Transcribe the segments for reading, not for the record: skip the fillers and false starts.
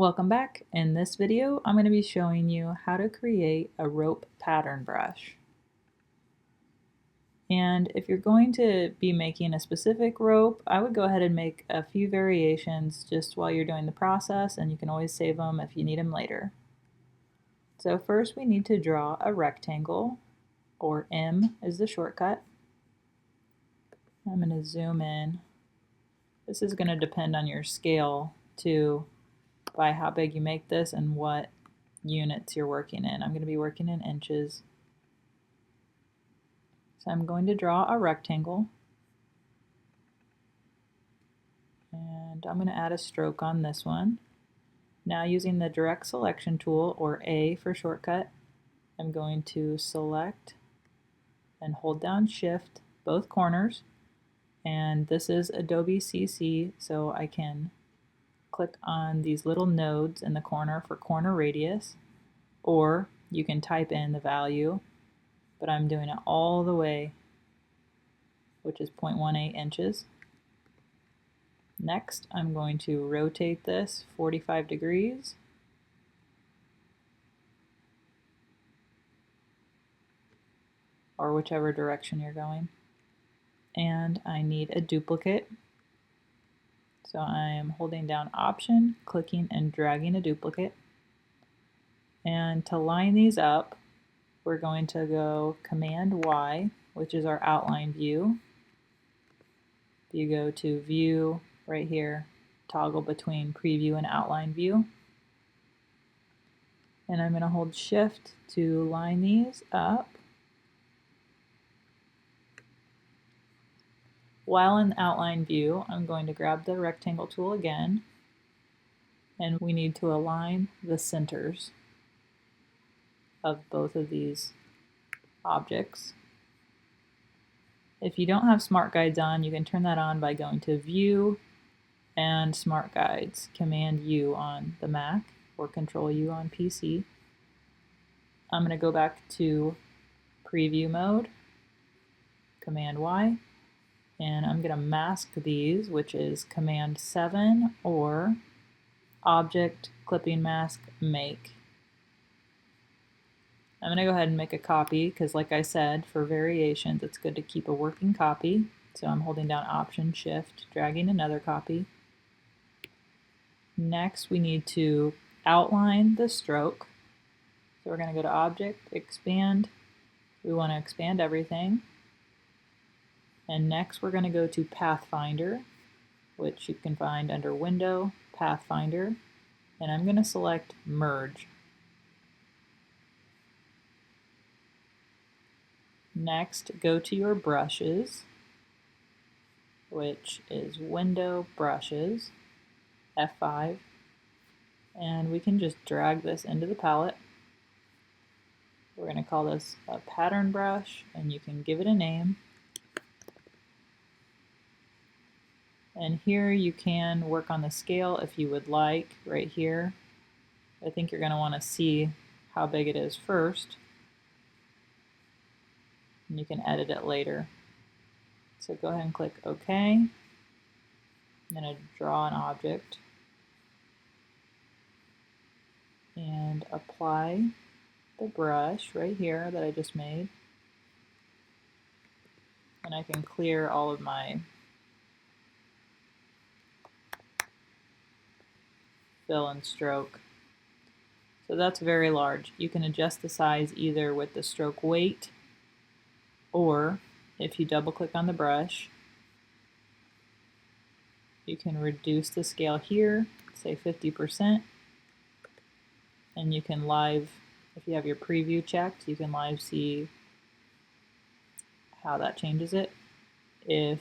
Welcome back. In this video, I'm going to be showing you how to create a rope pattern brush. And if you're going to be making a specific rope, I would go ahead and make a few variations just while you're doing the process, and you can always save them if you need them later. So first we need to draw a rectangle, or M is the shortcut. I'm going to zoom in. This is going to depend on your scale too, by how big you make this and what units you're working in. I'm going to be working in inches. So I'm going to draw a rectangle, and I'm going to add a stroke on this one. Now, using the direct selection tool, or A for shortcut, I'm going to select and hold down Shift both corners, and this is Adobe CC, so I can click on these little nodes in the corner for corner radius, or you can type in the value, but I'm doing it all the way, which is 0.18 inches. Next, I'm going to rotate this 45 degrees. Or whichever direction you're going. And I need a duplicate. So I am holding down Option, clicking and dragging a duplicate. And to line these up, we're going to go Command Y, which is our outline view. You go to View right here, toggle between Preview and Outline View. And I'm going to hold Shift to line these up. While in outline view, I'm going to grab the rectangle tool again, and we need to align the centers of both of these objects. If you don't have Smart Guides on, you can turn that on by going to View and Smart Guides, Command U on the Mac or Control U on PC. I'm going to go back to Preview mode, Command Y, and I'm going to mask these, which is Command 7 or Object, Clipping Mask, Make. I'm going to go ahead and make a copy because, like I said, for variations it's good to keep a working copy. So I'm holding down Option, Shift, dragging another copy. Next we need to outline the stroke. So we're going to go to Object, Expand. We want to expand everything. And next we're going to go to Pathfinder, which you can find under Window, Pathfinder. And I'm going to select Merge. Next, go to your brushes, which is Window, Brushes, F5, and we can just drag this into the palette. We're going to call this a pattern brush, and you can give it a name. And here you can work on the scale if you would like, right here. I think you're going to want to see how big it is first, and you can edit it later. So go ahead and click OK. I'm going to draw an object and apply the brush right here that I just made. And I can clear all of my fill and stroke. So that's very large. You can adjust the size either with the stroke weight, or if you double click on the brush, you can reduce the scale here, say 50%, and you can live, if you have your preview checked, you can live see how that changes it. If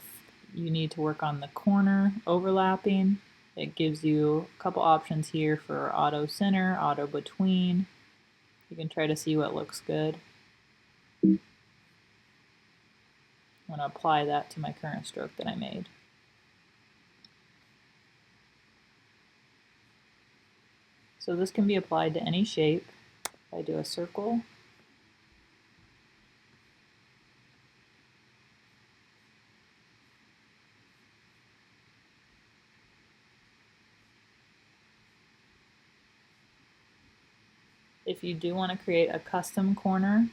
you need to work on the corner overlapping, it gives you a couple options here for auto center, auto between. You can try to see what looks good. I'm going to apply that to my current stroke that I made. So this can be applied to any shape. If I do a circle, If you do want to create a custom corner,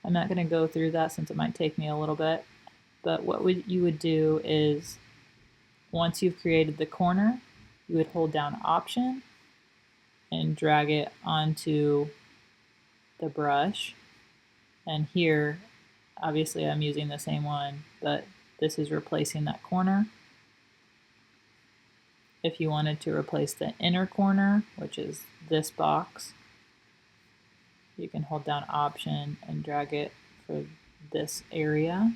I'm not going to go through that since it might take me a little bit, but what you would do is once you've created the corner, you would hold down Option and drag it onto the brush. And here, obviously I'm using the same one, but this is replacing that corner. If you wanted to replace the inner corner, which is this box, you can hold down Option and drag it for this area,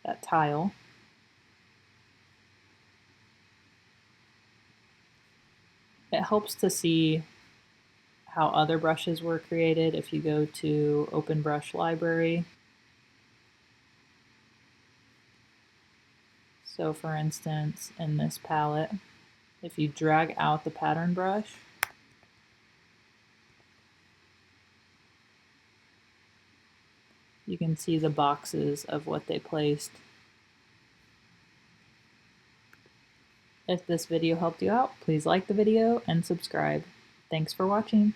that tile. It helps to see how other brushes were created if you go to Open Brush Library. So for instance, in this palette, if you drag out the pattern brush, you can see the boxes of what they placed. If this video helped you out, please like the video and subscribe. Thanks for watching.